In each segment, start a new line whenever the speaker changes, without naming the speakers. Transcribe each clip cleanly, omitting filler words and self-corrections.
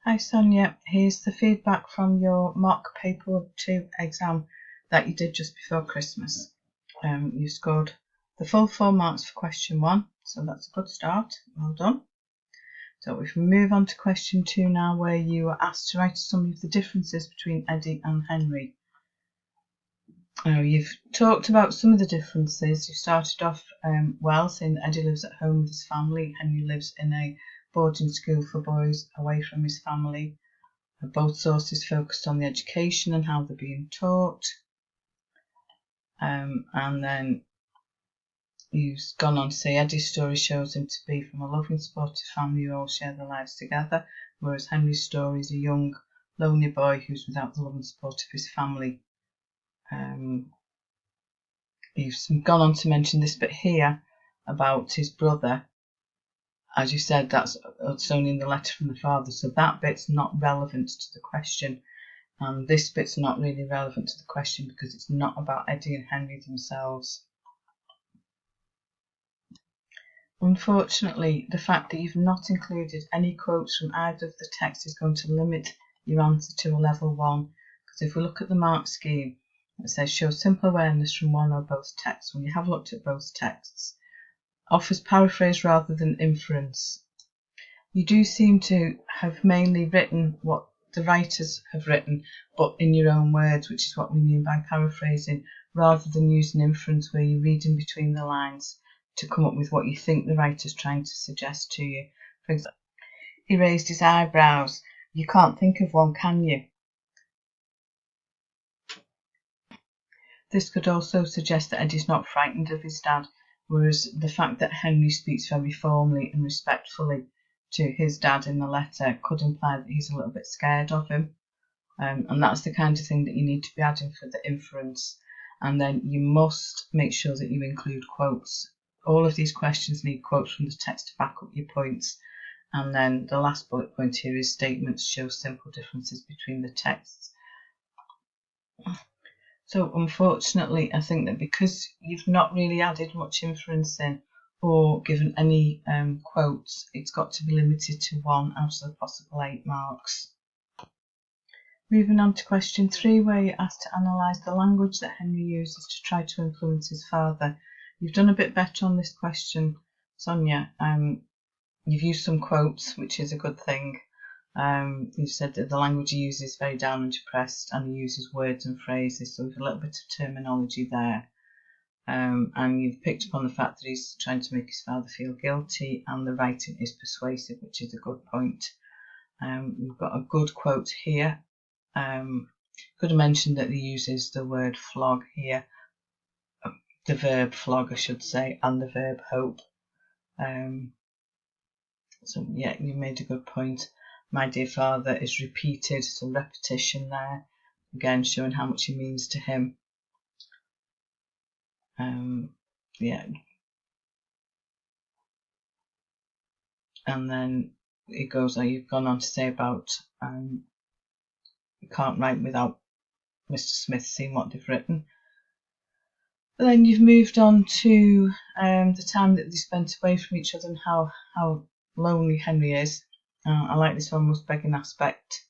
Hi Sonia, here's the feedback from your mock paper 2 exam that you did just before Christmas. You scored the full 4 marks for question 1, so that's a good start, well done. So if we move on to question 2 now, where you were asked to write a summary of the differences between Eddie and Henry. You've talked about some of the differences. You started off well, saying that Eddie lives at home with his family, Henry lives in a boarding school for boys away from his family. Both sources focused on the education and how they're being taught. And then you've gone on to say Eddie's story shows him to be from a loving, supportive family who all share their lives together, whereas Henry's story is a young, lonely boy who's without the love and support of his family. You've gone on to mention this bit here about his brother. As you said, that's only in the letter from the father, so that bit's not relevant to the question. And this bit's not really relevant to the question because it's not about Eddie and Henry themselves. Unfortunately, the fact that you've not included any quotes from either of the texts is going to limit your answer to a level 1. Because if we look at the mark scheme, it says show simple awareness from one or both texts. When you have looked at both texts, offers paraphrase rather than inference. You do seem to have mainly written what the writers have written, but in your own words, which is what we mean by paraphrasing, rather than using inference where you read in between the lines to come up with what you think the writer's trying to suggest to you. For example, he raised his eyebrows. You can't think of one, can you? This could also suggest that Eddie's not frightened of his dad, whereas the fact that Henry speaks very formally and respectfully to his dad in the letter could imply that he's a little bit scared of him. And that's the kind of thing that you need to be adding for the inference. And then you must make sure that you include quotes. All of these questions need quotes from the text to back up your points. And then the last bullet point here is statements show simple differences between the texts. So unfortunately, I think that because you've not really added much inference in or given any quotes, it's got to be limited to 1 out of the possible 8 marks. Moving on to question 3, where you're asked to analyse the language that Henry uses to try to influence his father. You've done a bit better on this question, Sonia. You've used some quotes, which is a good thing. You've said that the language he uses is very down and depressed, and he uses words and phrases, so there's a little bit of terminology there. And you've picked up on the fact that he's trying to make his father feel guilty, and the writing is persuasive, which is a good point. We've got a good quote here. Could have mentioned that he uses the word flog here, the verb flog I should say, and the verb hope. So yeah, you made a good point. My dear father is repeated, some repetition there, again showing how much he means to him. Yeah, and then it goes on. You've gone on to say about you can't write without Mr. Smith seeing what they've written. But then you've moved on to the time that they spent away from each other and how lonely Henry is. I like this almost begging aspect.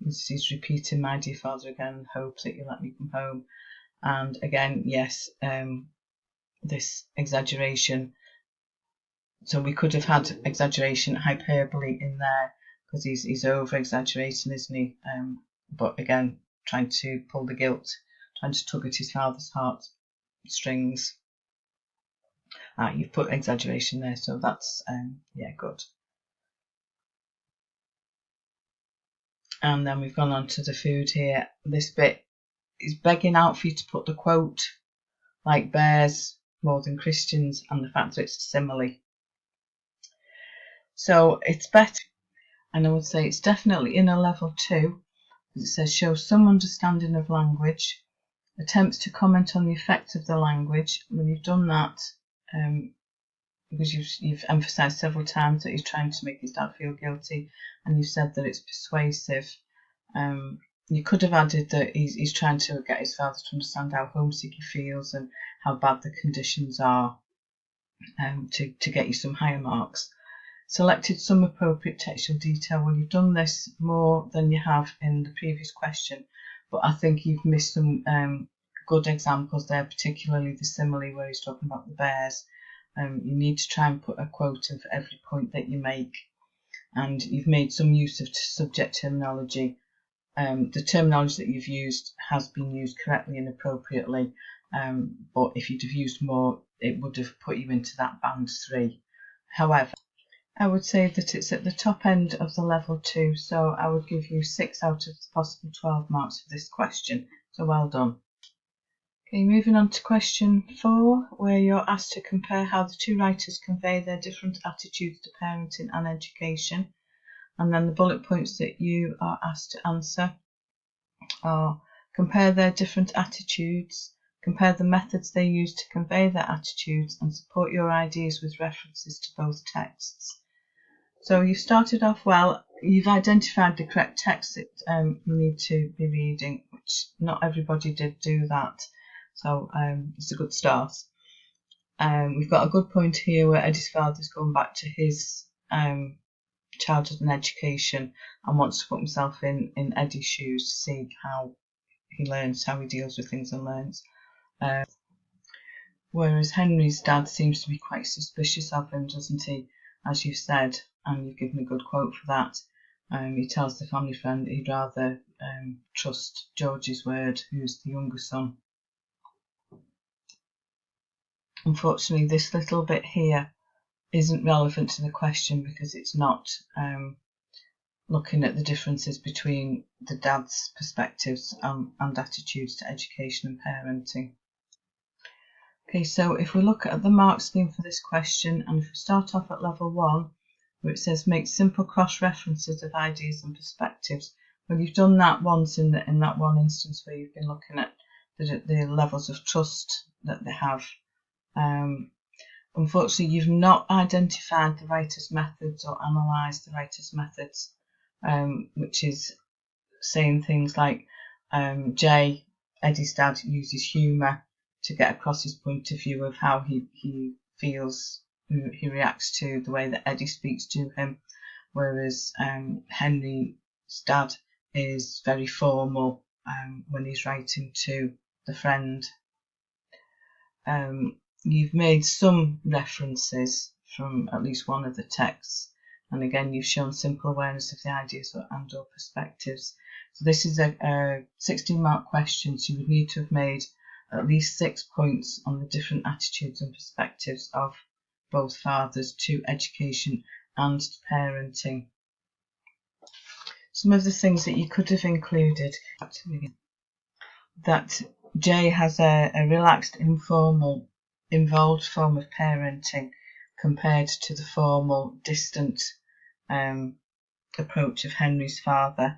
He's repeating my dear father again and hopes that you let me come home. And again, yes, this exaggeration. So we could have had exaggeration, hyperbole in there because he's over exaggerating, isn't he? But again, trying to pull the guilt, trying to tug at his father's heartstrings. You've put exaggeration there, so that's yeah, good. And then we've gone on to the food here. This bit is begging out for you to put the quote, like bears more than Christians, and the fact that it's a simile. So it's better, and I would say it's definitely in a level 2. It says show some understanding of language, attempts to comment on the effect of the language. When you've done that, because you've emphasised several times that he's trying to make his dad feel guilty, and you've said that it's persuasive. You could have added that he's trying to get his father to understand how homesick he feels and how bad the conditions are, to get you some higher marks. selected some appropriate textual detail. Well, you've done this more than you have in the previous question, but I think you've missed some good examples there, particularly the simile where he's talking about the bears. You need to try and put a quote in for every point that you make, and you've made some use of subject terminology. The terminology that you've used has been used correctly and appropriately, but if you'd have used more, it would have put you into that band 3. However, I would say that it's at the top end of the level 2, so I would give you 6 out of the possible 12 marks for this question, so well done. Okay, moving on to question 4, where you're asked to compare how the two writers convey their different attitudes to parenting and education. And then the bullet points that you are asked to answer are: compare their different attitudes, compare the methods they use to convey their attitudes, and support your ideas with references to both texts. So you've started off well. You've identified the correct text that you need to be reading, which not everybody did do that. So it's a good start. We've got a good point here where Eddie's father's gone back to his childhood and education and wants to put himself in Eddie's shoes to see how he learns, how he deals with things and learns. Whereas Henry's dad seems to be quite suspicious of him, doesn't he? As you've said, and you've given a good quote for that. He tells the family friend he'd rather trust George's word, who's the younger son. Unfortunately, this little bit here isn't relevant to the question because it's not looking at the differences between the dad's perspectives and attitudes to education and parenting. Okay, so if we look at the mark scheme for this question, and if we start off at level 1, where it says make simple cross-references of ideas and perspectives, well, you've done that once in that one instance where you've been looking at the levels of trust that they have. Unfortunately, you've not identified the writer's methods or analysed the writer's methods, which is saying things like Jay, Eddie's dad, uses humour to get across his point of view of how he feels, he reacts to the way that Eddie speaks to him, whereas Henry's dad is very formal when he's writing to the friend. You've made some references from at least one of the texts, and again you've shown simple awareness of the ideas and or perspectives. So this is a 16-mark question, so you would need to have made at least 6 points on the different attitudes and perspectives of both fathers to education and to parenting. Some of the things that you could have included: that Jay has a relaxed, informal, involved form of parenting compared to the formal, distant approach of Henry's father.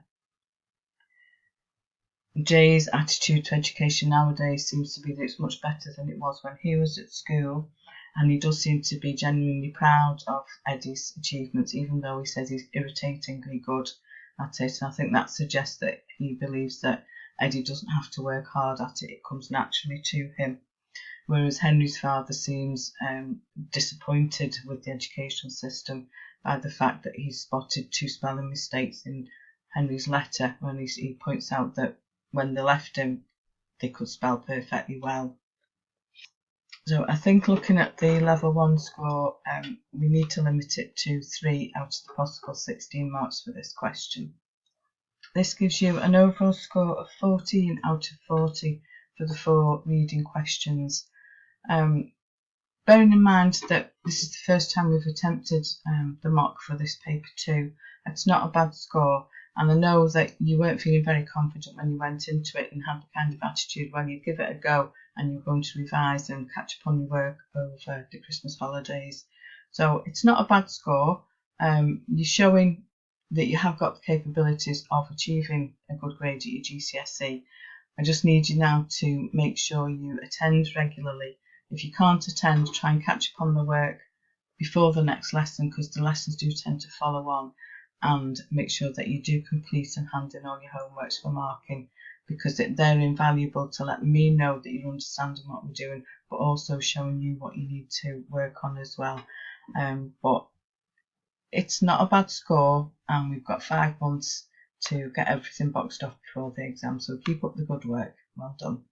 Jay's attitude to education nowadays seems to be that it's much better than it was when he was at school, and he does seem to be genuinely proud of Eddie's achievements, even though he says he's irritatingly good at it. And I think that suggests that he believes that Eddie doesn't have to work hard at it, it comes naturally to him. Whereas Henry's father seems disappointed with the educational system by the fact that he spotted 2 spelling mistakes in Henry's letter when he points out that when they left him, they could spell perfectly well. So I think looking at the level 1 score, we need to limit it to 3 out of the possible 16 marks for this question. This gives you an overall score of 14 out of 40 for the 4 reading questions. Bearing in mind that this is the first time we've attempted the mock for this paper too, it's not a bad score, and I know that you weren't feeling very confident when you went into it and had the kind of attitude when you give it a go and you're going to revise and catch up on your work over the Christmas holidays. So it's not a bad score. You're showing that you have got the capabilities of achieving a good grade at your GCSE. I just need you now to make sure you attend regularly. If you can't attend, try and catch up on the work before the next lesson, because the lessons do tend to follow on, and make sure that you do complete and hand in all your homeworks for marking, because they're invaluable to let me know that you're understanding what we're doing, but also showing you what you need to work on as well. But it's not a bad score, and we've got 5 months to get everything boxed off before the exam, so keep up the good work. Well done.